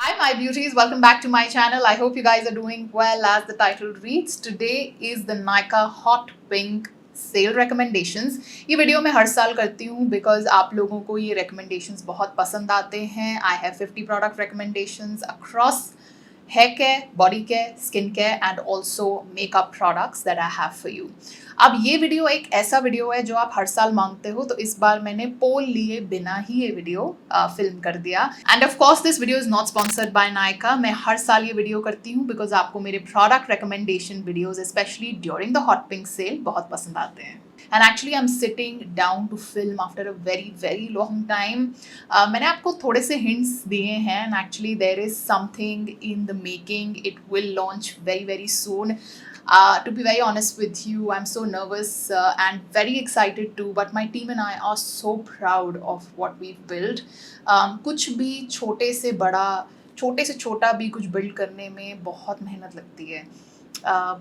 Hi, my beauties. Welcome back to my channel. I hope you guys are doing well as the title reads. Today is the Nykaa Hot Pink sale recommendations. ये वीडियो मैं हर साल करती हूँ because आप लोगों को ये recommendations बहुत पसंद आते हैं. I have 50 product recommendations across hair care, body care, skin care and also makeup products that I have for you. अब ये वीडियो एक ऐसा वीडियो है जो आप हर साल मांगते हो, तो इस बार मैंने पोल लिए बिना ही ये वीडियो फिल्म कर दिया. And of course this video is not sponsored by Nykaa. मैं हर साल ये वीडियो करती हूँ बिकॉज आपको मेरे product recommendation videos specially during the hot pink cell बहुत पसंद आते हैं. And actually I'm sitting down to film after a very long time. मैंने आपको थोड़े से hints दिए हैं and actually there is something in the making. It will launch very soon. To be very honest with you, I'm so nervous and very excited too, but my team and I are so proud of what we've built. कुछ भी छोटे से बड़ा, छोटे से छोटा भी कुछ बिल्ड करने में बहुत मेहनत लगती है.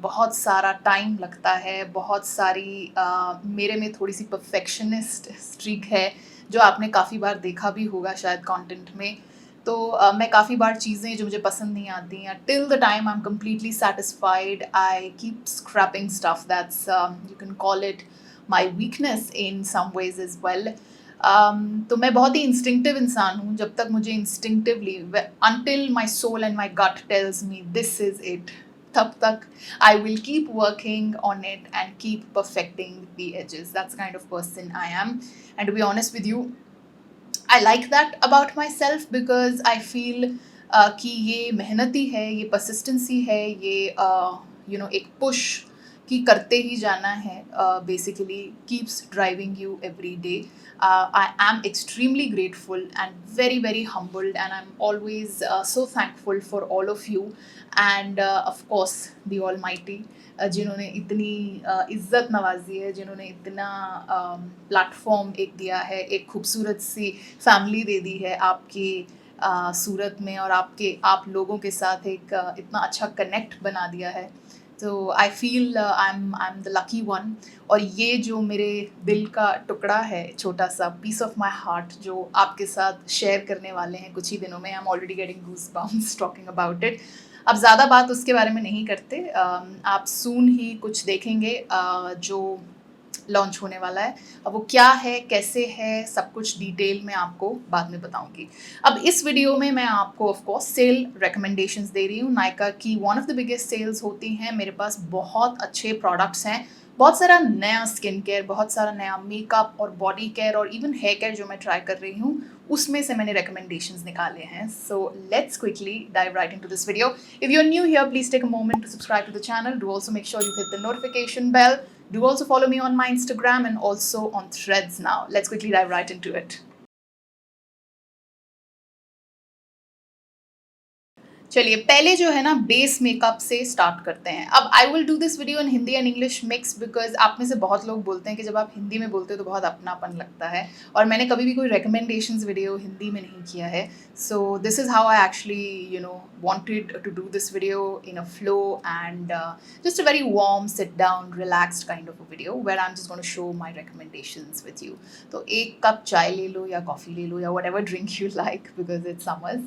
बहुत सारा टाइम लगता है, बहुत सारी मेरे में थोड़ी सी परफेक्शनिस्ट स्ट्रीक है जो आपने काफ़ी बार देखा भी होगा शायद कंटेंट में. तो मैं काफ़ी बार चीज़ें जो मुझे पसंद नहीं आती हैं, till the time I am completely satisfied I keep scrapping stuff. That's you can call it my weakness in some ways as well. तो मैं बहुत ही इंस्टिंक्टिव इंसान हूँ. जब तक मुझे instinctively until my soul and my gut tells me this is it, तब तक I will keep working on it and keep perfecting the edges. That's the kind of person I am. And to be honest with you, I like that about myself because I feel कि ये मेहनती है, ये persistency है, ये एक push कि करते ही जाना है, basically keeps driving you every day. I am extremely grateful and very humbled, and I'm always so thankful for all of you and of course the Almighty, जिन्होंने इतनी इज़्ज़त नवाजी है, जिन्होंने इतना प्लेटफॉर्म एक दिया है, एक खूबसूरत सी फैमिली दे दी है आपकी सूरत में, और आप लोगों के साथ एक इतना अच्छा कनेक्ट बना दिया है. तो I feel I am the lucky one. और ये जो मेरे दिल का टुकड़ा है, छोटा सा पीस ऑफ माई हार्ट जो आपके साथ शेयर करने वाले हैं कुछ ही दिनों में, I am already getting goose bumps talking about it. अब ज़्यादा बात उसके बारे में नहीं करते. आप सून ही कुछ देखेंगे जो लॉन्च होने वाला है. अब वो क्या है, कैसे है, सब कुछ डिटेल में आपको बाद में बताऊंगी. अब इस वीडियो में मैं आपको ऑफ कोर्स सेल रिकमेंडेशंस दे रही हूँ. नायका की one of the biggest sales होती हैं. मेरे पास बहुत अच्छे प्रोडक्ट्स हैं, बहुत सारा नया स्किन केयर, बहुत सारा नया मेकअप और बॉडी केयर और इवन हेयर केयर जो मैं ट्राई कर रही हूँ, उसमें से मैंने recommendations निकाले हैं. So let's quickly dive right into this video. If you're new here, please take a moment to subscribe to the channel. Do also make sure you hit the notification bell. Do also follow me on my Instagram and also on Threads now. Let's quickly dive right into it. चलिए पहले जो है ना base makeup से start करते हैं. अब I will do this video in Hindi and English mix because आप में से बहुत लोग बोलते हैं कि जब आप हिंदी में बोलते हो तो बहुत अपनापन लगता है, और मैंने कभी भी कोई रिकमेंडेशंस वीडियो हिंदी में नहीं किया है. So this is how I actually wanted to do this video in a flow and just a very warm sit down relaxed kind of a video where I'm just going to show my recommendations with you. तो एक cup चाय ले लो या coffee ले लो या whatever drink you like because it's summers.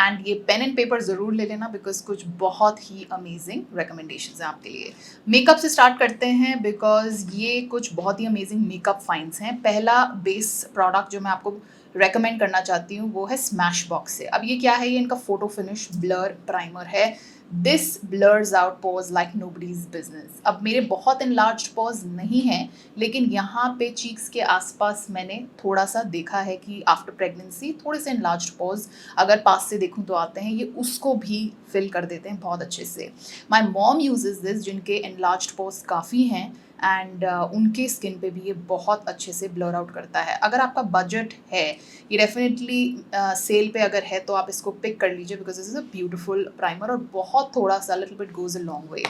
And ये pen and paper ज़रूर ले लेना बिकॉज कुछ बहुत ही अमेजिंग रिकमेंडेशंस हैं आपके लिए. मेकअप से स्टार्ट करते हैं बिकॉज ये कुछ बहुत ही अमेजिंग मेकअप फाइंड्स हैं. पहला बेस प्रोडक्ट जो मैं आपको रेकमेंड करना चाहती हूँ वो है स्मैश बॉक्स से. अब ये क्या है, ये इनका फोटो फिनिश ब्लर प्राइमर है. This blurs out pose like nobody's business. अब मेरे बहुत इनलार्ज्ड पोज नहीं हैं, लेकिन यहाँ पे चीक्स के आसपास मैंने थोड़ा सा देखा है कि आफ्टर प्रेगनेंसी थोड़े से इनलार्ज्ड पोज अगर पास से देखूँ तो आते हैं, ये उसको भी फिल कर देते हैं बहुत अच्छे से. माई मॉम यूजेज दिस जिनके इनलार्ज्ड पोज काफ़ी हैं एंड उनके स्किन पे भी ये बहुत अच्छे से ब्लर आउट करता है. अगर आपका बजट है, ये डेफिनेटली सेल पे अगर है तो आप इसको पिक कर लीजिए because this is a beautiful primer और बहुत थोड़ा सा little bit goes a long वे.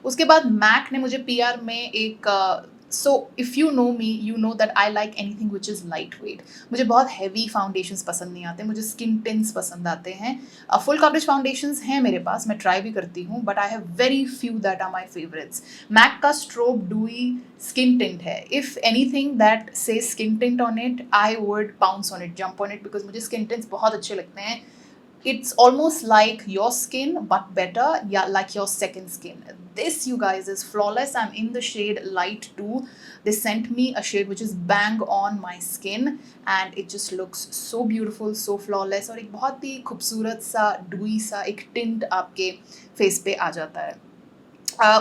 उसके बाद मैक ने मुझे पीआर में एक so if you know me you know that I like anything which is light weight. मुझे बहुत हैवी फाउंडेशंस पसंद नहीं आते, मुझे स्किन टिंट्स पसंद आते हैं. फुल कवरेज फाउंडेशंस हैं मेरे पास, मैं ट्राई भी करती हूँ, but I have very few that are my favourites. MAC का स्ट्रोब डूई स्किन टिंट है. If anything that say skin tint on it I would pounce on it, jump on it because मुझे skin tints बहुत अच्छे लगते हैं. it's almost like your skin but better, yeah, like your second skin. This, you guys, is flawless. I'm in the shade light 2. They sent me a shade which is bang on my skin and it just looks so beautiful, so flawless, और एक बहुत ही खूबसूरत सा dewy सा एक tint आपके face पे आ जाता है.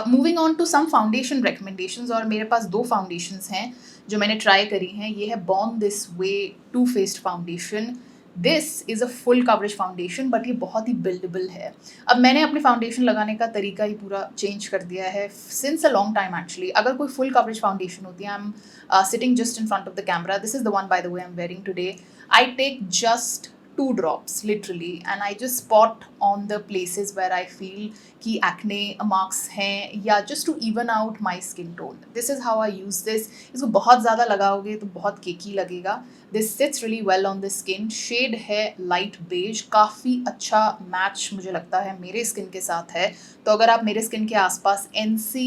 Moving on to some foundation recommendations, और मेरे पास 2 फाउंडेशंस हैं जो मैंने ट्राई करी हैं. ये है born this way too faced foundation. This is a full coverage foundation but ये बहुत ही बिल्डेबल है. अब मैंने अपने फाउंडेशन लगाने का तरीका ही पूरा चेंज कर दिया है since a long time actually. अगर कोई फुल कवरेज फाउंडेशन होती है, I am sitting just in front of the camera. This is the one by the way I am wearing today. I take just 2 drops literally and I just spot on the places where I feel कि acne marks हैं, या just to even out my skin tone. This is how I use this. इसको बहुत ज़्यादा लगाओगे तो बहुत केकी लगेगा. This sits really well on the skin. Shade है light beige, काफ़ी अच्छा मैच मुझे लगता है मेरे स्किन के साथ है. तो अगर आप मेरे स्किन के आसपास NC,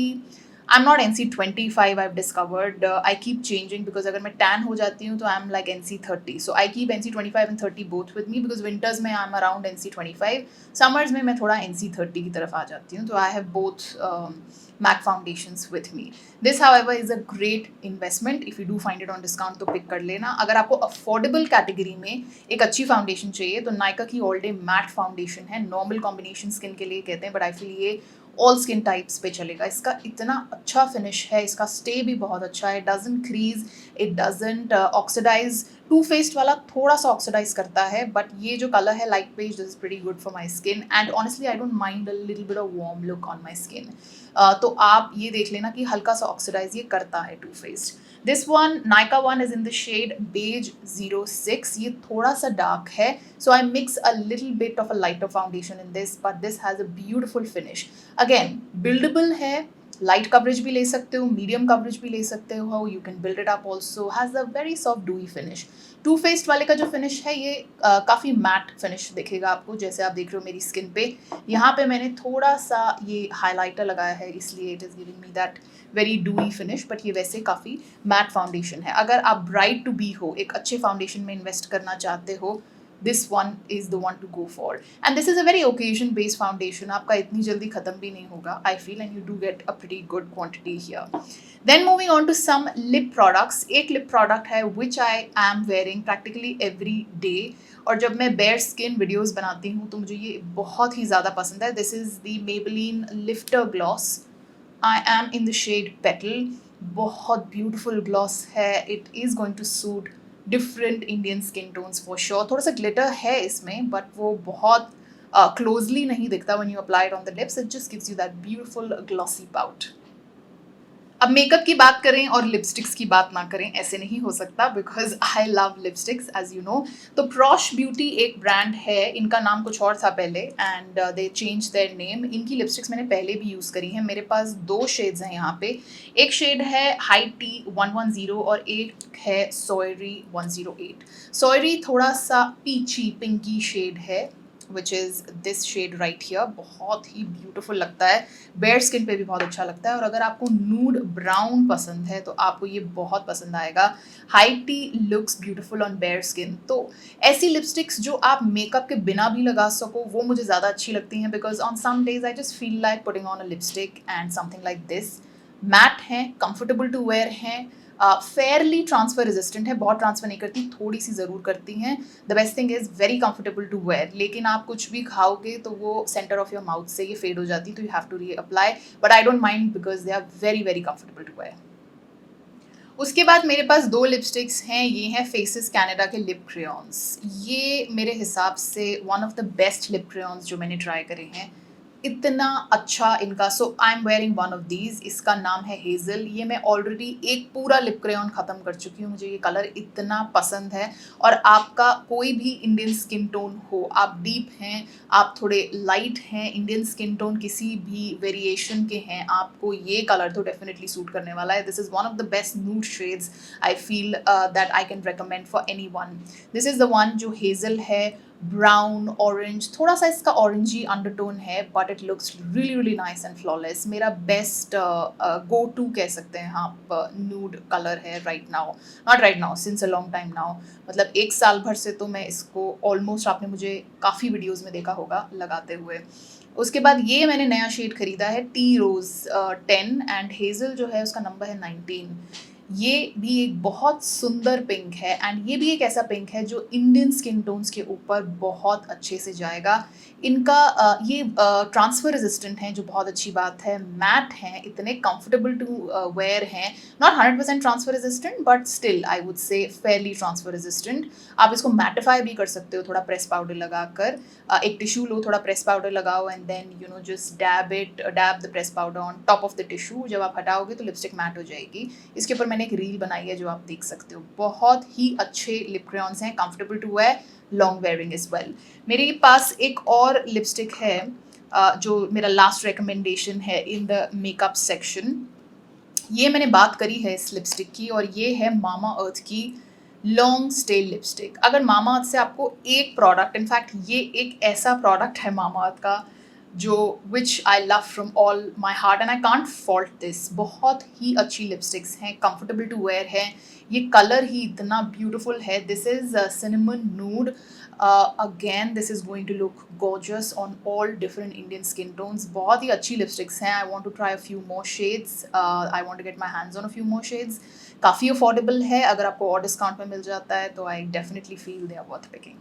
I'm not NC25, I've discovered. I keep changing because अगर मैं tan हो जाती हूँ तो I'm like NC30. So I keep NC25 and 30 both with me because winters में I'm around NC25. Summers में मैं थोड़ा NC30 की तरफ आ जाती हूँ. तो I have both MAC foundations with me. This, however, is a great investment. If you do find it on discount तो pick कर लेना. अगर आपको affordable category में एक अच्छी foundation चाहिए तो Nykaa की all day matte foundation है. Normal combination skin के लिए कहते हैं but I feel ये ऑल स्किन टाइप्स पे चलेगा. इसका इतना अच्छा फिनिश है, इसका स्टे भी बहुत अच्छा है. Doesn't crease, it doesn't oxidise. Too faced वाला थोड़ा सा ऑक्सीडाइज करता है बट ये जो कलर है light beige, this is pretty good for my skin and honestly I don't mind a little bit of warm look on my skin. तो आप ये देख लेना कि हल्का सा ऑक्सीडाइज ये करता है Too Faced. This one, Nykaa one, is in the shade beige 06. ये थोड़ा सा dark है, so I mix a little bit of a lighter foundation in this, but this has a beautiful finish. Again, buildable है, light coverage भी ले सकते हो, medium coverage भी ले सकते हो, you can build it up also. Has a very soft dewy finish. Too Faced वाले का जो फिनिश है ये काफ़ी मैट फिनिश दिखेगा आपको, जैसे आप देख रहे हो मेरी स्किन पे. यहाँ पे मैंने थोड़ा सा ये हाइलाइटर लगाया है इसलिए it is giving me that very डूई finish, but ये वैसे काफ़ी मैट फाउंडेशन है. अगर आप ब्राइट टू बी हो, एक अच्छे फाउंडेशन में इन्वेस्ट करना चाहते हो, this one is the one to go for. And this is a very occasion based foundation. आपका इतनी जल्दी ख़त्म भी नहीं होगा I feel, and you do get a pretty good quantity here. Then moving on to some lip products. एक lip product है which I am wearing practically every day, और जब मैं bare skin videos बनाती हूँ तो मुझे ये बहुत ही ज़्यादा पसंद है. This is the Maybelline Lifter Gloss. I am in the shade Petal. बहुत beautiful gloss है. It is going to suit different Indian skin tones for sure. थोड़ा सा ग्लिटर है इसमें बट वो बहुत क्लोजली नहीं दिखता when you apply it on the lips. It just gives you that beautiful glossy pout. अब मेकअप की बात करें और लिपस्टिक्स की बात ना करें ऐसे नहीं हो सकता because I love lipsticks as you know. तो प्रॉश ब्यूटी एक ब्रांड है, इनका नाम कुछ और था पहले and they change their name. इनकी लिपस्टिक्स मैंने पहले भी यूज़ करी हैं. मेरे पास 2 शेड्स हैं यहाँ पे. एक शेड है हाई टी 110 और एक है सोयरी 108. सोयरी थोड़ा सा पीची पिंकी शेड है which is this shade right here. बहुत ही beautiful लगता है, bare skin पे भी बहुत अच्छा लगता है. और अगर आपको nude brown पसंद है तो आपको ये बहुत पसंद आएगा. High tea looks beautiful on bare skin. तो ऐसी lipsticks जो आप मेकअप के बिना भी लगा सको वो मुझे ज़्यादा अच्छी लगती हैं because on some days I just feel like putting on a lipstick and something like this. Matte हैं, comfortable to wear हैं, फेयरली ट्रांसफ़र रेजिस्टेंट है, बहुत ट्रांसफ़र नहीं करती, थोड़ी सी ज़रूर करती हैं. The best thing is very comfortable to wear. लेकिन आप कुछ भी खाओगे तो वो सेंटर ऑफ योर माउथ से ये फेड हो जाती, तो you have to re apply. But I don't mind because they are very very comfortable to wear. उसके बाद मेरे पास 2 लिपस्टिक्स हैं. ये हैं फेसेस कैनेडा के लिप क्रेयॉन्स. ये मेरे हिसाब से one of the best lip crayons जो मैंने ट्राई करे हैं. इतना अच्छा इनका. So I am wearing one of these. इसका नाम है हेज़ल. ये मैं ऑलरेडी एक पूरा लिप क्रेयॉन ख़त्म कर चुकी हूँ. मुझे ये कलर इतना पसंद है. और आपका कोई भी इंडियन स्किन टोन हो, आप डीप हैं, आप थोड़े लाइट हैं, इंडियन स्किन टोन किसी भी वेरिएशन के हैं, आपको ये कलर तो डेफिनेटली सूट करने वाला है. This is one of the best nude shades I feel that I can recommend for any one. This is the one जो हेज़ल है. ब्राउन ऑरेंज, थोड़ा सा इसका ऑरेंजी अंडरटोन है, but it looks really really nice and flawless. मेरा best go to कह सकते हैं आप न्यूड कलर है right now, not right now, since a long time now, मतलब 1 साल भर से तो मैं इसको ऑलमोस्ट, आपने मुझे काफ़ी वीडियोज़ में देखा होगा लगाते हुए। उसके बाद ये मैंने नया शेड खरीदा है टी रोज़ 10 एंड हेज़ल जो है उसका नंबर है 19। ये भी एक बहुत सुंदर पिंक है एंड ये भी एक ऐसा पिंक है जो इंडियन स्किन टोन्स के ऊपर बहुत अच्छे से जाएगा। इनका ये ट्रांसफ़र रेजिस्टेंट हैं जो बहुत अच्छी बात है, मैट हैं, इतने कंफर्टेबल टू वेयर हैं, not 100% transfer resistant but still I would से फेयरली ट्रांसफ़र रेजिस्टेंट। आप इसको मैटिफाई भी कर सकते हो थोड़ा प्रेस पाउडर लगाकर। एक टिश्यू लो, थोड़ा प्रेस पाउडर लगाओ and then you know just dab the press powder on top of the tissue. जब आप हटाओगे तो लिपस्टिक मैट हो जाएगी। इसके ऊपर मैंने एक रील बनाई है जो आप देख सकते हो। बहुत ही अच्छे लिप क्रेयॉन्स हैं, comfortable to wear, long wearing is well. मेरे पास एक और लिपस्टिक है जो मेरा लास्ट रिकमेंडेशन है इन द मेकअप सेक्शन। ये मैंने बात करी है इस लिपस्टिक की और ये है मामा अर्थ की लॉन्ग स्टे लिपस्टिक। अगर मामा अर्थ से आपको एक प्रोडक्ट, इनफैक्ट ये एक ऐसा प्रोडक्ट है मामा अर्थ का जो which I love from all my heart and I can't fault this. बहुत ही अच्छी लिपस्टिक्स हैं, कंफर्टेबल टू वेयर है, ये कलर ही इतना ब्यूटीफुल है। This is cinnamon nude. Again this is going to look gorgeous on all different Indian skin tones. बहुत ही अच्छी लिपस्टिक्स हैं. I want to try a few more shades. I want to get my hands on a few more shades. काफ़ी affordable है, अगर आपको और discount में मिल जाता है तो I definitely feel they are worth picking.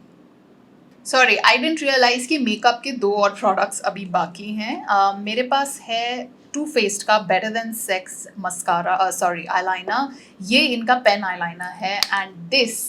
Sorry, I didn't realise कि मेकअप के 2 और प्रोडक्ट्स अभी बाकी हैं। मेरे पास है टू फेस्ड का better than sex mascara, sorry eyeliner. ये इनका पेन आईलाइनर है and this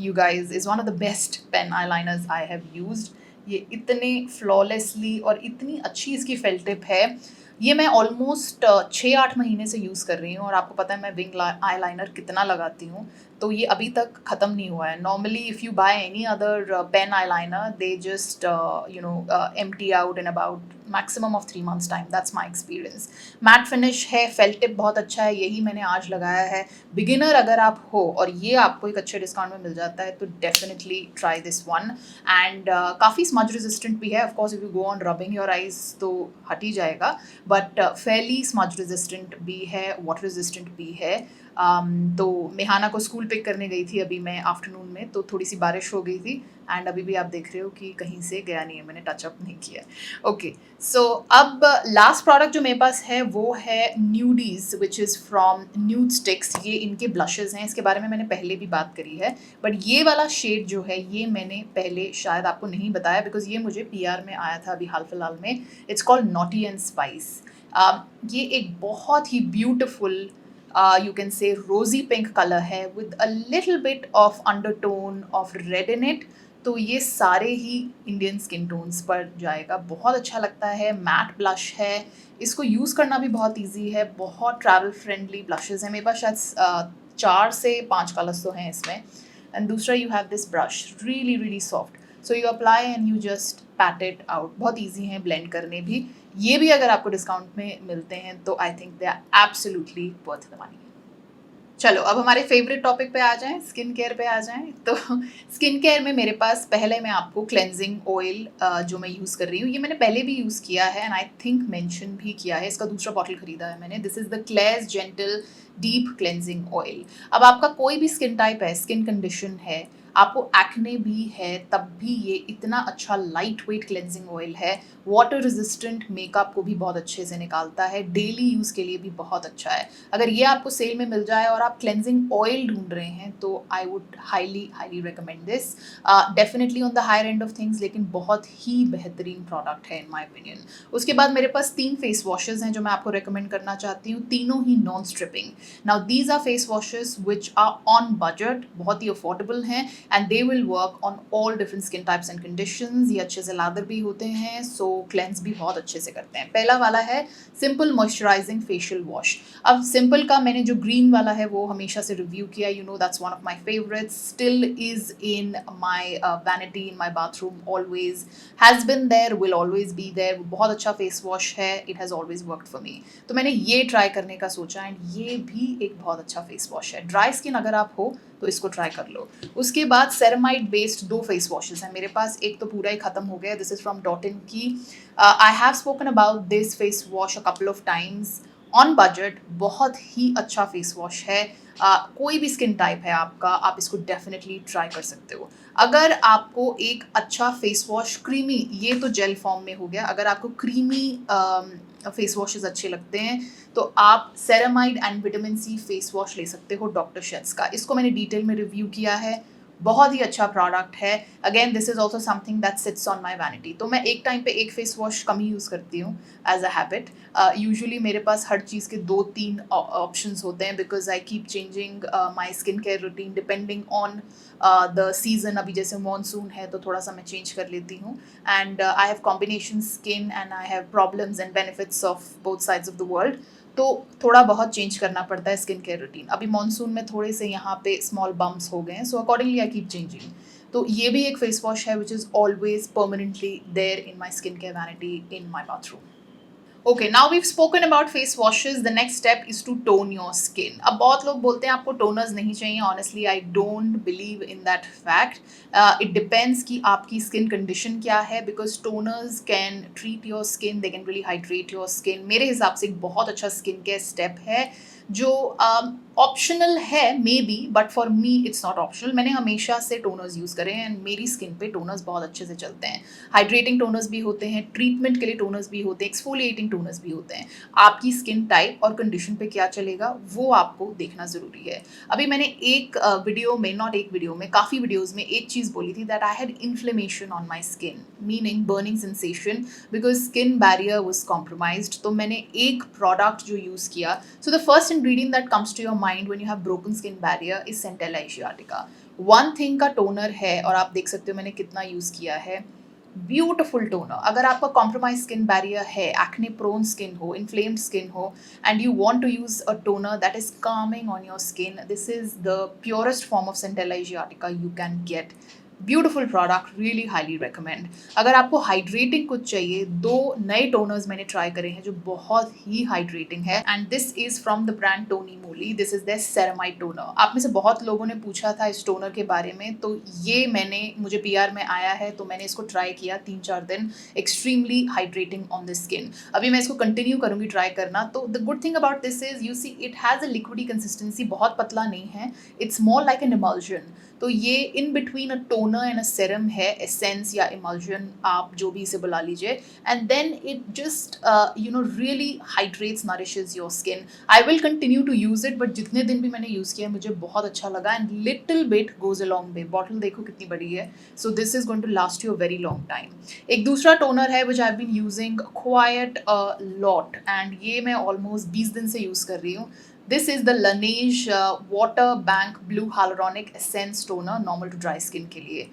you guys is one of the best pen eyeliners I have used. ये इतने फ्लॉलेसली और इतनी अच्छी इसकी फेल टिप है। ये मैं ऑलमोस्ट 6-8 महीने से यूज़ कर रही हूँ और आपको पता है मैं विंग आईलाइनर कितना लगाती हूँ, तो ये अभी तक ख़त्म नहीं हुआ है। Normally if you buy any other pen eyeliner they just empty out in about maximum of 3 months time, that's my experience. Matte finish है, फेल टिप बहुत अच्छा है, यही मैंने आज लगाया है। बिगिनर अगर आप हो और ये आपको एक अच्छे डिस्काउंट में मिल जाता है तो definitely try this one. And काफ़ी स्मज रेजिस्टेंट भी है। Of course if you go on rubbing your eyes तो हट ही जाएगा, बट फेयरली स्मज रेजिस्टेंट भी है, वाटर रेजिस्टेंट भी है। तो मेहाना को स्कूल पिक करने गई थी अभी मैं आफ्टरनून में, तो थोड़ी सी बारिश हो गई थी एंड अभी भी आप देख रहे हो कि कहीं से गया नहीं है, मैंने टचअप नहीं किया। ओके, सो अब लास्ट प्रोडक्ट जो मेरे पास है वो है Nudies which is from Nude Sticks. ये इनके ब्लशेज़ हैं, इसके बारे में मैंने पहले भी बात करी है, बट ये वाला शेड जो है ये मैंने पहले शायद आपको नहीं बताया बिकॉज ये मुझे PR में आया था अभी हाल फिलहाल में। It's called naughty and spice. ये एक बहुत ही beautiful you can say rosy pink color है with a little bit of undertone of red in it। तो ये सारे ही इंडियन स्किन टोन्स पर जाएगा, बहुत अच्छा लगता है। मैट ब्लश है, इसको यूज़ करना भी बहुत इजी है, बहुत ट्रैवल फ्रेंडली ब्लशेज़ हैं। मेरे पास शायद 4 से 5 कलर्स तो हैं इसमें। एंड दूसरा you have this brush, really really soft, so you apply and you just PAT it out. बहुत ईजी हैं ब्लेंड करने भी। ये भी अगर आपको डिस्काउंट में मिलते हैं तो I think they are absolutely worth the money. चलो अब हमारे फेवरेट टॉपिक पे आ जाएं, स्किन केयर पे आ जाएं। तो स्किन केयर में मेरे पास पहले मैं आपको क्लेंजिंग ऑयल जो मैं यूज़ कर रही हूँ, ये मैंने पहले भी यूज़ किया है एंड आई थिंक मेंशन भी किया है। इसका दूसरा बॉटल खरीदा है मैंने। This is the क्लेयर्स gentle deep cleansing oil. अब आपका कोई भी स्किन टाइप है, स्किन कंडीशन है, आपको एक्ने भी है, तब भी ये इतना अच्छा लाइट वेट क्लेंजिंग ऑयल है। वाटर रेजिस्टेंट मेकअप को भी बहुत अच्छे से निकालता है, डेली यूज़ के लिए भी बहुत अच्छा है। अगर ये आपको सेल में मिल जाए और आप क्लेंजिंग ऑयल ढूंढ रहे हैं तो I would highly recommend this. Definitely on the higher end of things, लेकिन बहुत ही बेहतरीन प्रोडक्ट है इन माई ओपिनियन। उसके बाद मेरे पास 3 फेस वॉशेज़ हैं जो मैं आपको रिकमेंड करना चाहती हूँ, तीनों ही non stripping. Now these are face washes which are on budget, बहुत ही अफोर्डेबल हैं and they will work on all different skin types and conditions. ये अच्छे से लादर भी होते हैं, सो क्लेंस भी बहुत अच्छे से करते हैं। पहला वाला है सिंपल मॉइस्चराइजिंग फेशियल वॉश। अब सिंपल का मैंने जो ग्रीन वाला है वो हमेशा से रिव्यू किया, you know that's one of my favourites, still is in my vanity in my bathroom, always has been there, will always be there. बहुत अच्छा फेस वॉश है, it has always worked for me, तो मैंने ये try करने का सोचा and ये भी एक बहुत अच्छा फेस वॉश है। ड्राई स्किन अगर आप हो तो इसको ट्राई कर लो। उसके बाद सेरेमाइड बेस्ड 2 फेस वॉशेज़ हैं मेरे पास, एक तो पूरा ही खत्म हो गया, this is from Dot and Key. I have spoken about this face wash a couple of times on budget, बहुत ही अच्छा फेस वॉश है। कोई भी स्किन टाइप है आपका, आप इसको डेफिनेटली ट्राई कर सकते हो। अगर आपको एक अच्छा फेस वॉश क्रीमी, ये तो जेल फॉर्म में हो गया, अगर आपको क्रीमी फेस वॉशेज़ अच्छे लगते हैं तो आप ceramide and vitamin C face wash ले सकते हो डॉक्टर शेट्स का। इसको मैंने डिटेल में रिव्यू किया है, बहुत ही अच्छा प्रोडक्ट है। Again this is also something that sits on my vanity. तो मैं एक टाइम पे एक फेस वॉश कम ही यूज़ करती हूँ एज अ हैबिट। यूजुअली मेरे पास हर चीज़ के 2-3 ऑप्शंस होते हैं because I keep changing my skin care routine depending on the season. अभी जैसे मॉनसून है तो थोड़ा सा मैं चेंज कर लेती हूँ। And I have combination skin and I have problems and benefits of both sides of the world, तो थोड़ा बहुत चेंज करना पड़ता है स्किन केयर रूटीन। अभी मॉनसून में थोड़े से यहाँ पे स्मॉल बम्प्स हो गए हैं, so accordingly I keep changing. तो ये भी एक फेस वॉश है which is always permanently there in my skin care vanity in my bathroom. Okay, now we've spoken about face washes, the next step is to tone your skin. अब बहुत लोग बोलते हैं आपको टोनर्स नहीं चाहिए, honestly I don't believe in that fact. It depends कि आपकी स्किन कंडीशन क्या है, because toners can treat your skin, they can really hydrate your skin. मेरे हिसाब से एक बहुत अच्छा स्किन केयर स्टेप है जो ऑप्शनल है may be, but for me it's not optional. मैंने हमेशा से टोनर्स यूज़ करे हैं एंड मेरी स्किन पे टोनर्स बहुत अच्छे से चलते हैं। हाइड्रेटिंग टोनर्स भी होते हैं, ट्रीटमेंट के लिए टोनर्स भी होते हैं, एक्सफोलिएटिंग टोनर्स भी होते हैं। आपकी स्किन टाइप और कंडीशन पे क्या चलेगा वो आपको देखना ज़रूरी है। अभी मैंने एक वीडियो में, नॉट एक वीडियो में, काफ़ी वीडियोज़ में एक चीज़ बोली थी that I had inflammation on my skin, meaning burning sensation, because skin barrier was compromised. तो मैंने एक प्रोडक्ट जो यूज़ किया, so the first ingredient that comes to your mind when you have broken skin barrier is Centella asiatica. One thing का toner है और आप देख सकते हो मैंने कितना यूज़ किया है, ब्यूटिफुल टोनर। अगर आपका कॉम्प्रोमाइज स्किन बैरियर है, एक्ने प्रोन स्किन हो, इन्फ्लेम्ड स्किन हो, and you want to use a toner that is calming on your skin, this is the purest form of Centella asiatica you can get. Beautiful product, really highly recommend. अगर आपको hydrating कुछ चाहिए, 2 नए toners मैंने try करे हैं जो बहुत ही हाइड्रेटिंग है, and this is from the brand Tony Moly. This is the ceramide toner. आप में से बहुत लोगों ने पूछा था इस टोनर के बारे में, तो ये मुझे पीआर में आया है तो मैंने इसको ट्राई किया 3-4 दिन, extremely hydrating on the skin. अभी मैं इसको कंटिन्यू करूंगी ट्राई करना। तो the good thing about this is you see it has a liquidy consistency, बहुत पतला नहीं है, it's more like an emulsion. तो ये in between a toner and a serum है, एसेंस या इमल्जन आप जो भी इसे बुला लीजिए, and then it just really hydrates, nourishes your skin. I will continue to use it, but जितने दिन भी मैंने यूज़ किया मुझे बहुत अच्छा लगा, and little bit goes a long way. Bottle देखो कितनी बड़ी है, so this is going to last you a very long time. एक दूसरा टोनर है which I been using quite a lot, and ये मैं ऑलमोस्ट 20 दिन से यूज़ कर रही हूँ। This is the Laneige Water Bank Blue Hyaluronic Essence Toner, normal to dry skin के लिए.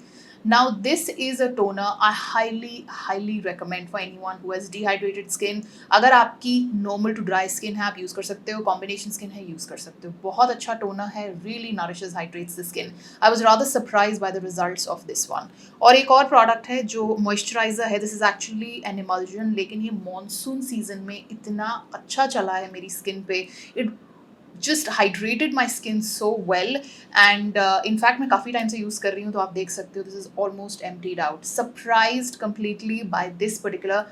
Now this is a toner I highly recommend for anyone who has dehydrated skin. अगर आपकी normal to dry skin है आप use कर सकते हो, combination skin है यूज़ कर सकते हो। बहुत अच्छा टोनर है, really nourishes, hydrates the skin. I was rather surprised by the results of this one. और एक और प्रोडक्ट है जो मॉइस्चराइजर है, this is actually an emulsion, लेकिन ये मॉनसून सीजन में इतना अच्छा चला है मेरी स्किन पे, it just hydrated my skin so well, and in fact मैं काफ़ी टाइम से यूज़ कर रही हूँ, तो आप देख सकते हो this is almost emptied out. Surprised completely by this particular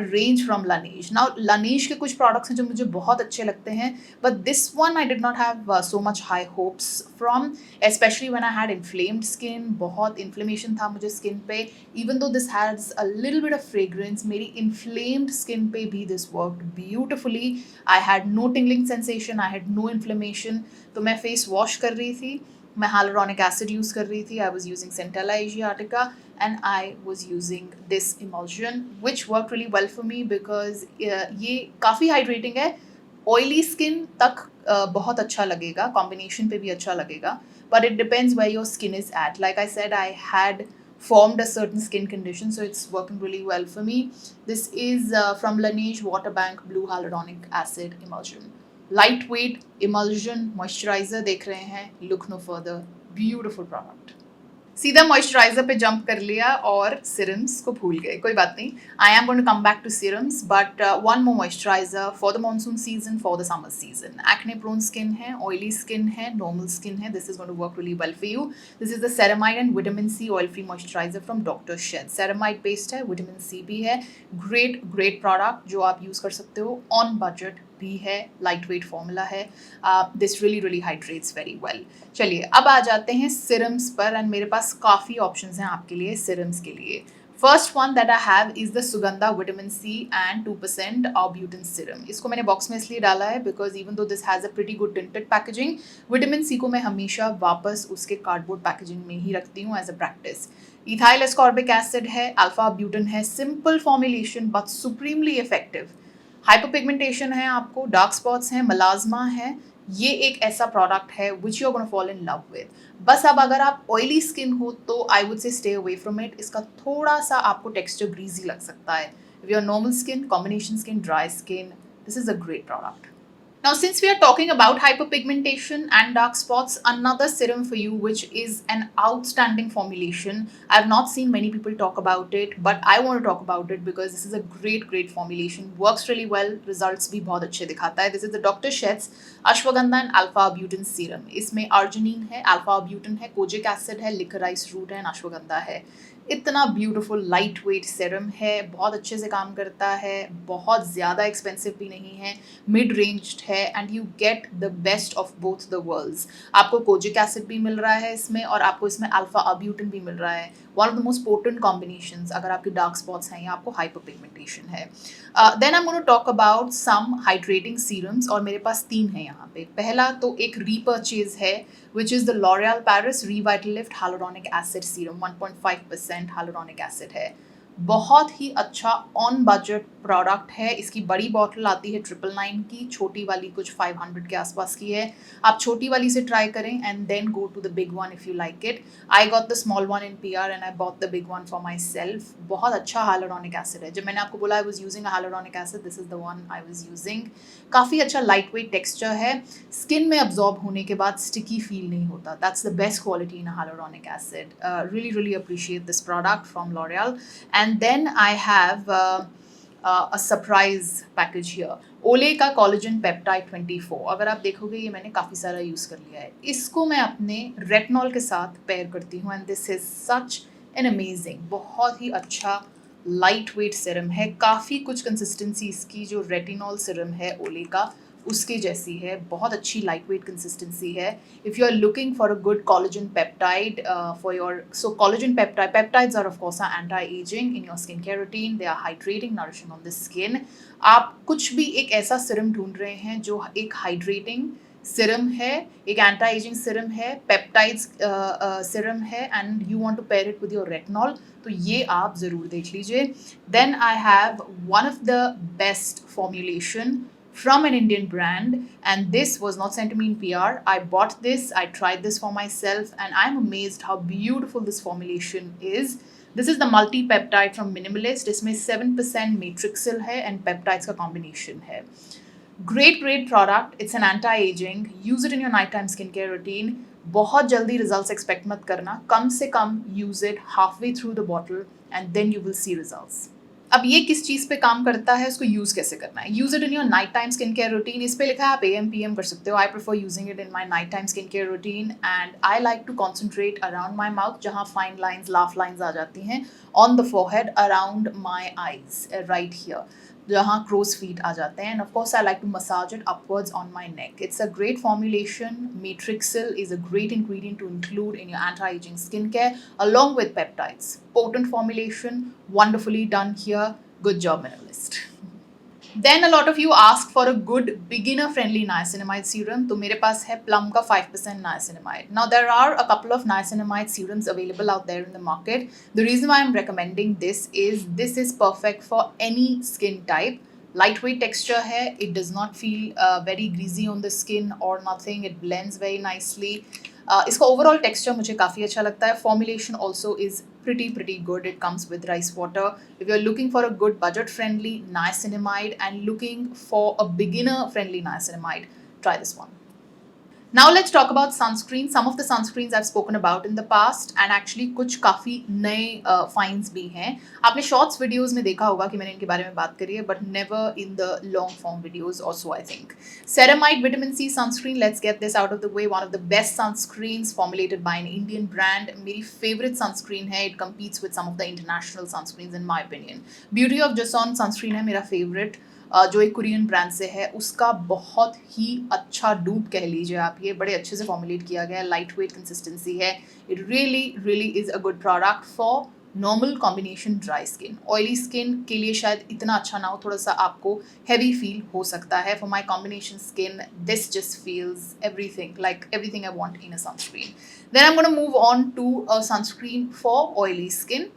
range from Laneige. Now Laneige के कुछ products हैं जो मुझे बहुत अच्छे लगते हैं, but this one I did not have so much high hopes from, especially when I had inflamed skin. बहुत inflammation था मुझे skin पे, even though this has a little bit of fragrance, मेरी inflamed skin पे भी this worked beautifully. I had no tingling sensation, I had no inflammation. तो मैं face wash कर रही थी, मैं hyaluronic acid यूज़ कर रही थी, I was using Centella asiatica, and I was using this emulsion which worked really well for me because ये काफ़ी hydrating है, oily skin तक बहुत अच्छा लगेगा, combination पे भी अच्छा लगेगा, but it depends where your skin is at. Like I said, I had formed a certain skin condition, so it's working really well for me. This is from Laneige Water Bank Blue Hyaluronic Acid Emulsion. Lightweight emulsion moisturizer देख रहे हैं, look no further, beautiful product. सीधा moisturiser पे jump कर लिया और serums को भूल गए, कोई बात नहीं. I am going to come back to serums, but one more moisturiser for the monsoon season, for the summer season. Acne prone skin है, ऑयली स्किन है, नॉर्मल स्किन है, this is going to work really well for you. This is the ceramide and vitamin C oil free moisturiser from doctor Sheth. Ceramide paste है, vitamin C भी है. Great great product जो आप use कर सकते हो, on budget भी है, लाइट वेट फॉर्मूला है. This really really hydrates very well. चलिए अब आ जाते हैं सिरम्स पर, एंड मेरे पास काफ़ी ऑप्शंस हैं आपके लिए सिरम्स के लिए. First one that I have is the Suganda vitamin C and 2% arbutin serum. इसको मैंने बॉक्स में इसलिए डाला है because even though this has a pretty good tinted packaging, vitamin C को मैं हमेशा वापस उसके कार्डबोर्ड पैकेजिंग में ही रखती हूँ as a practice. Ethyl ascorbic acid है, अल्फा ब्यूटिन है, simple formulation but supremely effective. Hyperpigmentation है, आपको डार्क स्पॉट्स हैं, मलाजमा है. ये एक ऐसा प्रोडक्ट है which you are gonna fall in love with. बस अब अगर आप ऑयली स्किन हो तो I would say stay away from it. इसका थोड़ा सा आपको टेक्सचर ग्रीजी लग सकता है. If you are normal skin, combination skin, dry skin, this is a great product. Now, since we are talking about hyperpigmentation and dark spots, another serum for you, which is an outstanding formulation. I've not seen many people talk about it, but I want to talk about it because this is a great, great formulation. Works really well. Results भी बहुत अच्छे दिखाता है. This is the Dr. Sheth's Ashwagandha and Alpha Arbutin Serum. इसमें arginine है, alpha arbutin है, kojic acid है, licorice root है, and ashwagandha है. इतना ब्यूटीफुल लाइट वेट सेरम है, बहुत अच्छे से काम करता है, बहुत ज़्यादा एक्सपेंसिव भी नहीं है, मिड रेंज्ड है, and you get the best of both the worlds. आपको कोजिक एसिड भी मिल रहा है इसमें और आपको इसमें अल्फा अब्यूटिन भी मिल रहा है. One of the most potent combinations अगर आपके डार्क स्पॉट्स हैं या आपको हाइपर पिगमेंटेशन है. Then I am gonna talk about some hydrating serums, और मेरे पास 3 हैं यहाँ पे. पहला तो एक रीपर्चेज है which is the L'Oreal Paris Revitalift Hyaluronic Acid Serum. 1.5% hyaluronic acid है. बहुत ही अच्छा ऑन बजट प्रोडक्ट है. इसकी बड़ी बॉटल आती है 999 की, छोटी वाली कुछ 500 के आसपास की है. आप छोटी वाली से ट्राई करें and then go to the big one if you like it. I got the small one in PR and I bought the big one for myself. बहुत अच्छा हाइलुरोनिक एसिड है. जब मैंने आपको बोला I was using hyaluronic acid, this is the one I was using. काफ़ी अच्छा lightweight texture है, स्किन में अब्जॉर्ब होने के बाद स्टिकी फील नहीं होता. That's the best quality in hyaluronic acid. Really really appreciate this product from L'Oréal. And then I have a surprise package here. ओले का कोलेजन पेप्टाइड 24. अगर आप देखोगे ये मैंने काफ़ी सारा यूज़ कर लिया है. इसको मैं अपने रेटिनॉल के साथ पेयर करती हूँ and this is such an amazing, बहुत ही अच्छा लाइट वेट सिरम है. काफ़ी कुछ कंसिस्टेंसी इसकी जो रेटिनॉल सिरम है ओले का उसके जैसी है. बहुत अच्छी लाइट वेट कंसिस्टेंसी है. If you are looking for a good collagen peptide for your, so collagen peptides are of course anti ageing in your skin care routine. They are hydrating, nourishing on the skin. आप कुछ भी एक ऐसा सिरम ढूंढ रहे हैं जो एक हाइड्रेटिंग सिरम है, एक एंटी एजिंग सिरम है, पेप्टाइड्स सिरम है, and you want to pair it with your retinol, तो ये आप ज़रूर देख लीजिए. Then I have one of the best formulation from an Indian brand, and this was not sent to me in PR. I bought this, I tried this for myself, and I'm amazed how beautiful this formulation is. This is the multi-peptide from Minimalist. इसमें 7% matrixyl है and peptides का combination है. Great product. It's an anti-aging. Use it in your nighttime skincare routine. बहुत जल्दी results expect मत करना. कम से कम use it halfway through the bottle and then you will see results. अब ये किस चीज़ पे काम करता है, उसको यूज़ कैसे करना है. Use it in your night time skin care routine. इस पे लिखा है आप AM PM कर सकते हो. I prefer using it in my night time skin care routine and I like to concentrate around my mouth, जहाँ फाइन लाइन्स, लाफ लाइन्स आ जाती हैं, on the forehead, around my eyes, right here, जहाँ crow's feet आ जाते हैं. And of course I like to massage it upwards on my neck. It's a great formulation. Matrixyl is a great ingredient to include in your anti-aging skincare along with peptides. Potent formulation, wonderfully done here. Good job, Minimalist. Then a lot of you ask for a good beginner friendly niacinamide serum. तो मेरे पास है Plum का 5% niacinamide. Now there are a couple of niacinamide serums available out there in the market. The reason why I'm recommending this is perfect for any skin type. Lightweight texture है, it does not feel very greasy on the skin or nothing. It blends very nicely. इसका overall texture मुझे काफ़ी अच्छा लगता है. Formulation also is pretty good. It comes with rice water. If you're looking for a good budget friendly niacinamide and looking for a beginner friendly niacinamide, try this one. Now let's talk about sunscreen. Some of the sunscreens I've spoken about in the past and actually कुछ काफ़ी नए finds भी हैं. आपने shorts videos में देखा होगा कि मैंने इनके बारे में बात करी है, but never in the long form videos also I think. Ceramide Vitamin C sunscreen. Let's get this out of the way. One of the best sunscreens formulated by an Indian brand. मेरी favorite sunscreen है. It competes with some of the international sunscreens in my opinion. Beauty of Joseon sunscreen है मेरा favorite. जो एक Korean brand से है, उसका बहुत ही अच्छा डूप कह लीजिए आप, ये बड़े अच्छे से फॉर्मुलेट किया गया है, लाइट वेट कंसिस्टेंसी है. It really is a good product for normal combination dry skin. Oily skin के लिए शायद इतना अच्छा ना हो, थोड़ा सा आपको हैवी फील हो सकता है. For my combination skin this just feels everything like everything I want in a sunscreen. Then I am gonna move on to a sunscreen for oily skin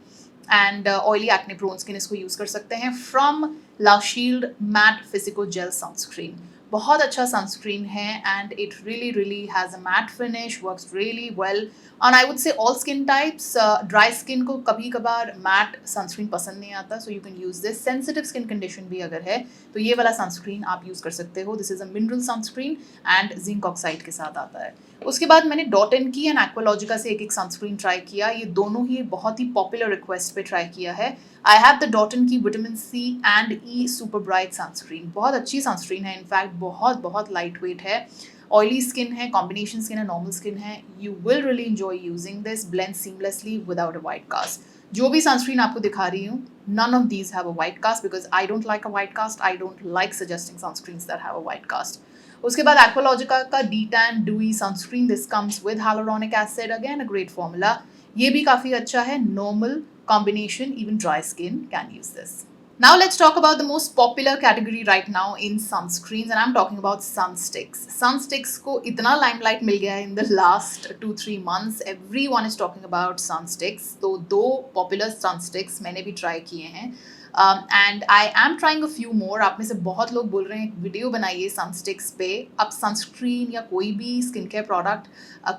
and oily acne prone skin. इसको use कर सकते हैं from La Shield Matte Physico Gel Sunscreen. बहुत अच्छा sunscreen है and it really has a matte finish, works really well and I would से all skin types. Dry skin को कभी कभार मैट सनस्क्रीन पसंद नहीं आता, so you can use this. Sensitive skin condition भी अगर है तो ये वाला सनस्क्रीन आप यूज़ कर सकते हो. This is a mineral sunscreen and zinc oxide के साथ आता है. उसके बाद मैंने डॉट.इन की एंड एक्वालॉजिका से एक सनस्क्रीन ट्राई किया. ये दोनों ही बहुत ही पॉपुलर रिक्वेस्ट पे ट्राई किया है. I have the Dot and Key vitamin C and E super bright sunscreen. बहुत अच्छी सनस्क्रीन है, इनफैक्ट बहुत लाइट वेट है. ऑयली स्किन है, कॉम्बिनेशन स्किन है, नॉर्मल स्किन है. You will really enjoy using this. Blend seamlessly without a white cast. जो भी सनस्क्रीन आपको दिखा रही हूँ, none of these have a white cast because I don't like a white cast. I don't like suggesting sunscreens that have a white cast. उसके बाद एक्वालॉजिका का D-Tan Dewy Sunscreen. This comes with hyaluronic acid. Again, a great formula. ये भी काफ़ी अच्छा है. Normal combination, even dry skin can use this. Now let's talk about the most popular category right now in sunscreens and I'm talking about sunsticks. Sunsticks को इतना limelight मिल गया है in the last 2-3 months. Everyone is talking about sunsticks. तो 2 popular sunsticks मैंने भी try किए हैं. And I am trying a few more. आप में से बहुत लोग बोल रहे हैं वीडियो बनाइए सनस्टिक्स पे. अब सनस्क्रीन या कोई भी स्किन केयर प्रोडक्ट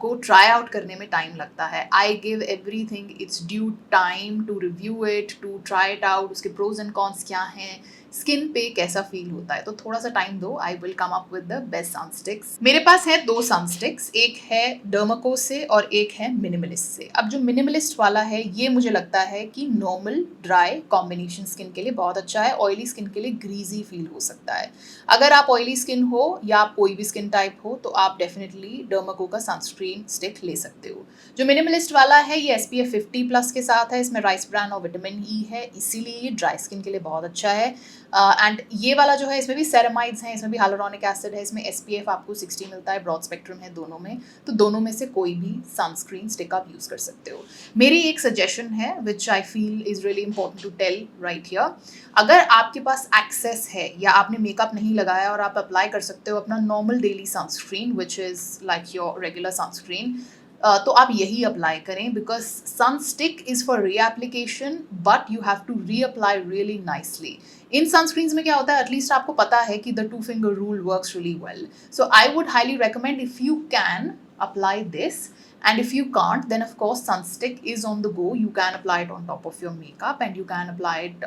को ट्राई आउट करने में टाइम लगता है. I give everything its due time to review it, to try it out. उसके प्रोज एंड कॉन्स क्या हैं, स्किन पे कैसा फील होता है, तो थोड़ा सा टाइम दो. I will come up with the best sunsticks. मेरे पास है 2 सनस्टिक्स, एक है डर्माको से और एक है मिनिमलिस्ट से. अब जो मिनिमलिस्ट वाला है ये मुझे लगता है कि नॉर्मल ड्राई कॉम्बिनेशन स्किन के लिए बहुत अच्छा है. ऑयली स्किन के लिए ग्रीजी फील हो सकता है. अगर आप ऑयली स्किन हो या आप कोई भी स्किन टाइप हो तो आप डेफिनेटली डर्माको का सनस्क्रीन स्टिक ले सकते हो. जो मिनिमलिस्ट वाला है ये SPF 50+ के साथ है. इसमें राइस ब्रान और विटामिन ई है, इसीलिए ये ड्राई स्किन के लिए बहुत अच्छा है. एंड ये वाला जो है इसमें भी सेरामाइड्स हैं, इसमें भी हाइलुरोनिक एसिड है, इसमें SPF आपको 60 मिलता है. ब्रॉड स्पेक्ट्रम है दोनों में, तो दोनों में से कोई भी सनस्क्रीन स्टिक आप यूज़ कर सकते हो. मेरी एक सजेशन है which I feel is really important to tell right here. अगर आपके पास एक्सेस है या आपने मेकअप नहीं लगाया और आप अप्लाई कर सकते हो अपना normal daily sunscreen which is like your regular sunscreen, तो आप यही अप्लाई करें because sun stick is for reapplication but you have to reapply really nicely. इन सनस्क्रीन्स में क्या होता है, एटलीस्ट आपको पता है कि the 2 finger rule works really well. So I would highly recommend if you can apply this, and if you can't then of course sunstick is on the go. You can apply it on top of your makeup and you can apply it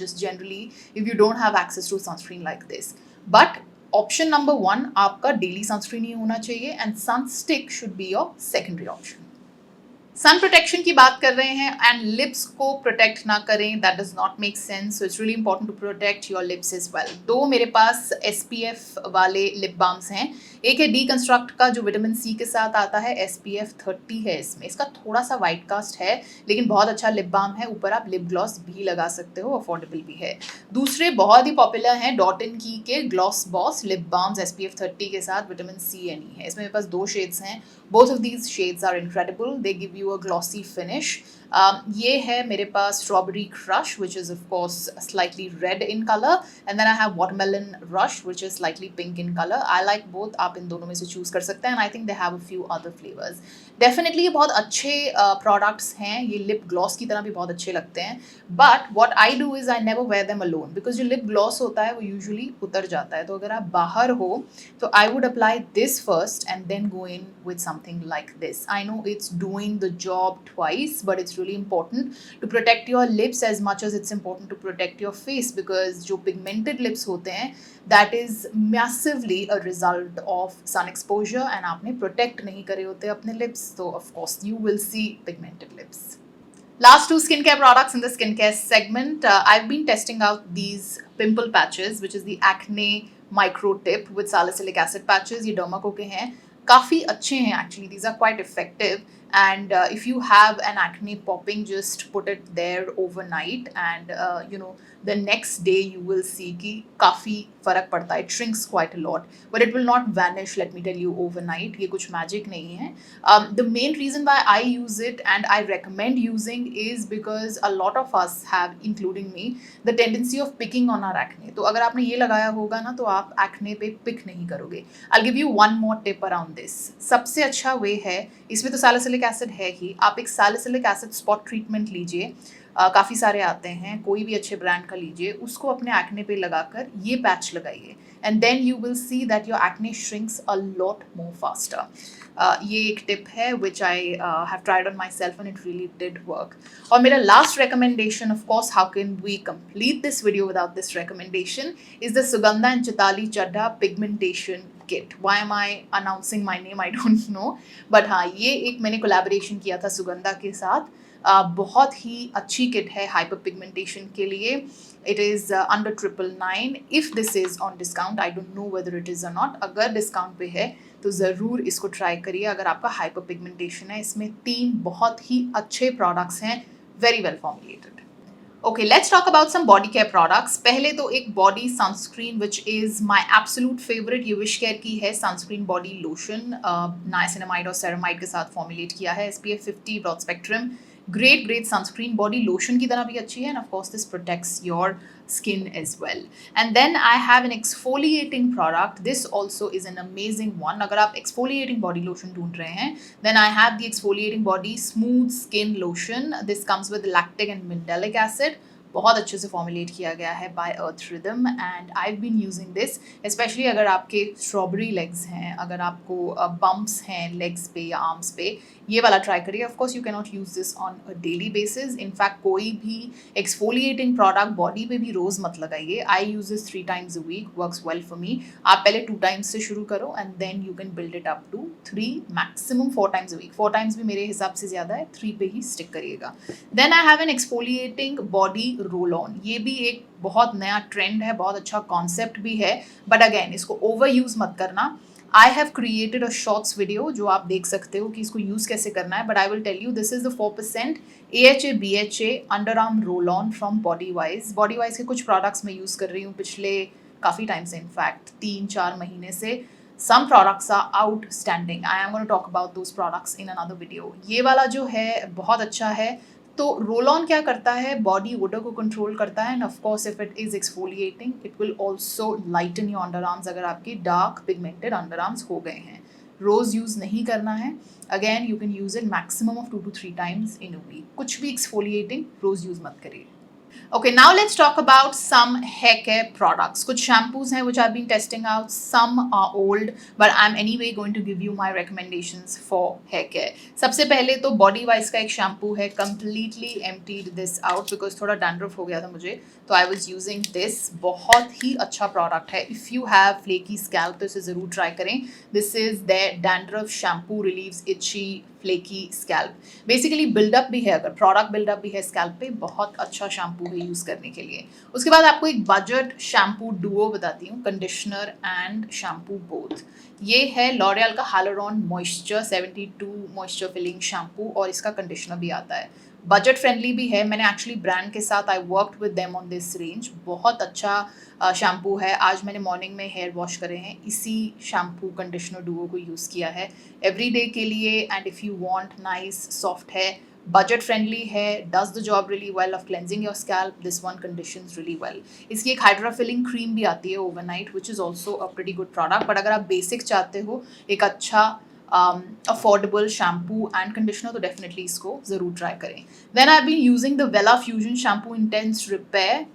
just generally if you don't have access to sunscreen like this. But option number 1 आपका daily sunscreen ही होना चाहिए and sunstick should be your secondary option. Sun protection की बात कर रहे हैं and lips को प्रोटेक्ट ना करें, that does not make sense. So it's really important to protect your lips as well. 2 मेरे पास SPF वाले लिप बाम्स हैं. एक है डीकंस्ट्रक्ट का जो विटामिन सी के साथ आता है, SPF 30 है इसमें. इसका थोड़ा सा वाइट कास्ट है लेकिन बहुत अच्छा लिप बाम है. ऊपर आप लिप ग्लॉस भी लगा सकते हो, अफोर्डेबल भी है. दूसरे बहुत ही पॉपुलर हैं डॉट.इन की के gloss boss lip balms SPF 30 के साथ विटामिन सी एन ई है. इसमें मेरे पास 2 शेड्स हैं. Both of these shades are incredible. They give you a glossy finish. ये है मेरे पास strawberry crush which is of course slightly red in color and then I have watermelon rush which is slightly pink in color. I like both. आप इन दोनों में से choose कर सकते हैं and I think they have a few other flavors. Definitely ये बहुत अच्छे products हैं. ये lip gloss की तरह भी बहुत अच्छे लगते हैं. But what I do is I never wear them alone because जो lip gloss होता है वो usually उतर जाता है. तो अगर आप बाहर हो तो I would apply this first and then go in with something like this. I know it's doing the job twice but it's it's really important to protect your lips as much as it's important to protect your face, because जो pigmented lips होते हैं that is massively a result of sun exposure, and आपने protect नहीं करे होते अपने lips, so of course you will see pigmented lips. Last two skincare products in the skincare segment. I've been testing out these pimple patches, which is the Acne Micro Tip with salicylic acid patches. ये Dermaco के हैं, काफ़ी अच्छे हैं actually. These are quite effective. And if you have an acne popping, just put it there overnight, and the next day you will see कि काफ़ी फ़र्क पड़ता है. It shrinks quite a lot, but it will not vanish, let me tell you, overnight. ये कुछ magic नहीं है. The main reason why I use it and I recommend using is because a lot of us have, including me, the tendency of picking on our acne. तो अगर आपने ये लगाया होगा ना, तो आप acne पे pick नहीं करोगे. I'll give you one more tip around this. सबसे अच्छा way है, इसमें तो salicylic acid है ही, आप एक salicylic acid spot treatment लीजिए. काफ़ी सारे आते हैं, कोई भी अच्छे ब्रांड का लीजिए, उसको अपने एक्ने पे लगाकर ये पैच लगाइए, and then you will see that your acne shrinks a lot more faster. ये एक टिप है which I have tried on my self and it really did work. और मेरा last recommendation, of course how can we complete this video without this recommendation, is the Sugandha and Chitali Chadha pigmentation kit. Why am I announcing my name? I don't know. But हाँ, ये एक मैंने collaboration किया था सुगंधा के साथ. बहुत ही अच्छी किट है हाइपर पिगमेंटेशन के लिए. It is under 999. If this is on discount, I don't know whether it is और नॉट. अगर डिस्काउंट पे है तो ज़रूर इसको ट्राई करिए अगर आपका हाइपर पिगमेंटेशन है. इसमें 3 बहुत ही अच्छे प्रोडक्ट्स हैं, very well formulated. Okay, let's talk about some body care products. पहले तो एक body sunscreen which is my absolute favorite, ये विश केयर की है sunscreen body lotion. niacinamide और ceramide के साथ formulate किया है. SPF 50 broad spectrum, great sunscreen, body lotion की तरह भी अच्छी है, and of course this protects your skin as well. And then I have an exfoliating product. This also is an amazing one. अगर आप exfoliating body lotion ढूंढ रहे हैं, then I have the exfoliating body smooth skin lotion. This comes with lactic and mandelic acid. बहुत अच्छे से formulate किया गया है by Earth Rhythm, and I have been using this specially अगर आपके स्ट्रॉबेरी लेग्स हैं, अगर आपको बम्प्स हैं लेग्स पे या आर्म्स पे, ये वाला ट्राई करिए. Of course you can not use this on a daily basis. In fact कोई भी एक्सफोलिएटिंग प्रोडक्ट बॉडी पे भी रोज़ मत लगाइए. I use this 3 times a week, works well for me. आप पहले 2 times से शुरू करो and then you can build it up to 3, maximum 4 times a week. 4 times भी मेरे हिसाब से ज़्यादा है, 3 पे ही स्टिक करिएगा. Then I have an exfoliating body roll on. ये भी एक बहुत नया ट्रेंड है, बहुत अच्छा कॉन्सेप्ट भी है, बट अगेन इसको ओवर यूज मत करना. I have created a shorts video जो आप देख सकते हो कि इसको यूज़ कैसे करना है, but I will tell you this is the 4% AHA BHA under arm roll on from body wise. Body wise के कुछ प्रोडक्ट्स मैं यूज़ कर रही हूँ पिछले काफ़ी टाइम से, इनफैक्ट 3-4 महीने से. Some products are outstanding. I am going to talk about those products in another video. ये वाला जो है बहुत अच्छा है. तो रोल ऑन क्या करता है, बॉडी ओडर को कंट्रोल करता है, and of course if it is exfoliating it will also lighten your under arms अगर आपके डार्क पिगमेंटेड अंडर आर्म्स हो गए हैं. रोज़ यूज़ नहीं करना है. Again you can use it maximum of 2 to 3 times in a week. कुछ भी एक्सफोलिएटिंग रोज़ यूज़ मत करिए. Okay, now let's talk about some hair care products. कुछ shampoos हैं which I've been testing out. Some are old, but I'm anyway going to give you my recommendations for hair care. सबसे पहले तो Body Wise का एक shampoo है. Completely emptied this out because थोड़ा dandruff हो गया था मुझे, तो I was using this. बहुत ही अच्छा product है. If you have flaky scalp तो इसे ज़रूर try करें. This is their dandruff shampoo, relieves itchy flaky scalp. Basically buildup भी है, अगर प्रोडक्ट बिल्डअप भी है स्कैल्प पे, बहुत अच्छा शैम्पू है यूज़ करने के लिए. उसके बाद आपको एक बजट शैम्पू डुओ बताती हूँ, कंडीशनर एंड शैम्पू बोथ. ये है लॉरियल का हाइलुरॉन मॉइस्चर 72 मॉइस्चर फिलिंग शैम्पू, और इसका कंडीशनर भी आता है. बजट फ्रेंडली भी है. मैंने एक्चुअली ब्रांड के साथ I worked with them on this range. बहुत अच्छा शैम्पू है. आज मैंने मॉर्निंग में हेयर वॉश करे हैं, इसी शैम्पू कंडीशनर डुओ को यूज़ किया है एवरीडे के लिए. And if you want nice soft है, बजट फ्रेंडली है, does the job really well of cleansing your scalp. This one conditions really well. इसकी एक हाइड्रा फिलिंग क्रीम भी आती है overnight which is also a pretty good product. But अगर आप basic चाहते हो एक अच्छा अफोर्डेबल शैम्पू एंड कंडीशनर, तो डेफिनेटली इसको ज़रूर ट्राई करें. Then I been using the Wella Fusion shampoo intense repair.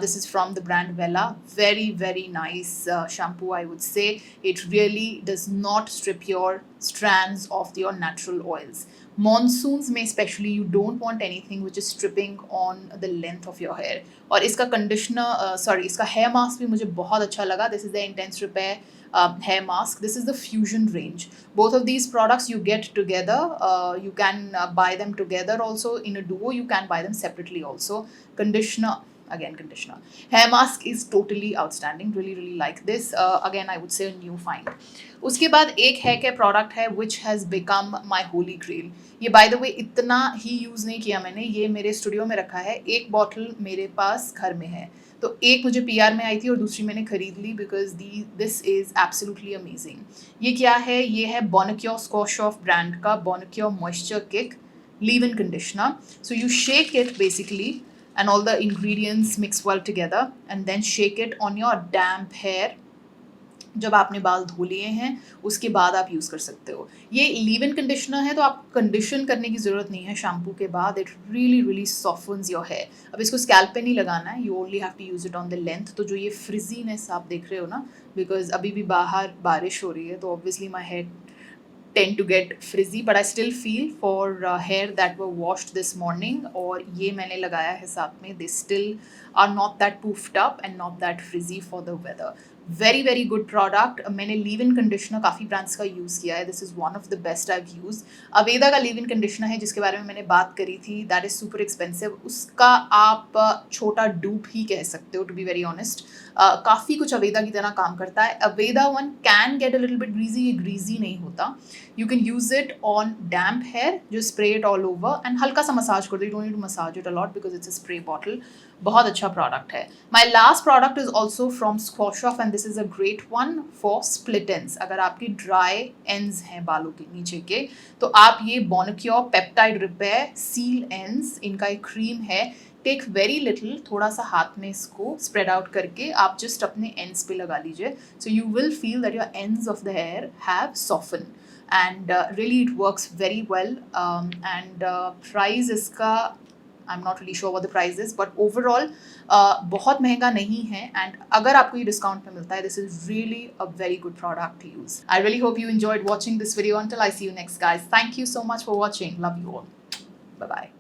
This is from the brand Vela. Very, very nice shampoo, I would say. It really does not strip your strands of your natural oils. Monsoons में specially you don't want anything which is stripping on the length of your hair. और इसका conditioner इसका hair mask भी मुझे बहुत अच्छा लगा. This is the intense repair hair mask. This is the fusion range. Both of these products you get together. You can buy them together also in a duo. You can buy them separately also. Conditioner, again conditioner. Hair mask is totally outstanding. Really, really like this. Again, I would say a new find. उसके बाद एक hair care product है which has become my holy grail. ये by the way इतना ही use नहीं किया मैंने. ये मेरे स्टूडियो में रखा है. एक बॉटल मेरे पास घर में है. तो एक मुझे PR में आई थी और दूसरी मैंने खरीद ली because this is absolutely amazing. ये क्या है? ये है Bonacure स्कॉश ऑफ ब्रांड का Bonacure moisture kick leave-in conditioner. So you shake it basically and all the ingredients mix well together and then shake it on your damp hair. जब आपने बाल धो लिए हैं उसके बाद आप यूज़ कर सकते हो. ये लीव इन कंडीशनर है तो आप कंडीशन करने की ज़रूरत नहीं है शैम्पू के बाद. It really really softens your hair. अब इसको स्कैल्प पे नहीं लगाना है. You only have to use it on the length. तो जो ये फ्रिजीनेस आप देख रहे हो ना, बिकॉज अभी भी बाहर बारिश हो रही है तो obviously my hair tend to get frizzy, but I still feel for hair that were washed this morning और ये मैंने लगाया है साथ में, they still are not that poofed up and not that frizzy for the weather. Very very good product. मैंने leave-in conditioner काफ़ी brands का यूज़ किया है. This is one of the best I've used. अवेदा का leave-in conditioner है जिसके बारे में मैंने बात करी थी. That is super expensive. उसका आप छोटा dupe ही कह सकते हो to be very honest. काफ़ी कुछ अवेदा की तरह काम करता है. Aveda one can get a little bit greasy. ये ग्रीजी नहीं होता. You can use it on damp hair. जो spray it all over and हल्का सा मसाज कर दो. You don't need to massage it a lot because it's a spray bottle. बहुत अच्छा प्रोडक्ट है. My last product is also from Schwarzkopf and this is a great one for split ends. अगर आपकी dry ends हैं बालों के नीचे के तो आप ये Bonacure peptide repair seal ends, इनका एक क्रीम है. टेक वेरी लिटिल, थोड़ा सा हाथ में इसको स्प्रेड आउट करके आप जस्ट अपने एंड्स पे लगा लीजिए. So you will feel that your ends of the hair have soften and really it works very well. And price इसका I am not really sure what the price is, but overall बहुत महंगा नहीं है. And अगर आपको ये discount में मिलता है, this is really a very good product to use. I really hope you enjoyed watching this video. Until I see you next guys, thank you so much for watching. Love you all. Bye bye.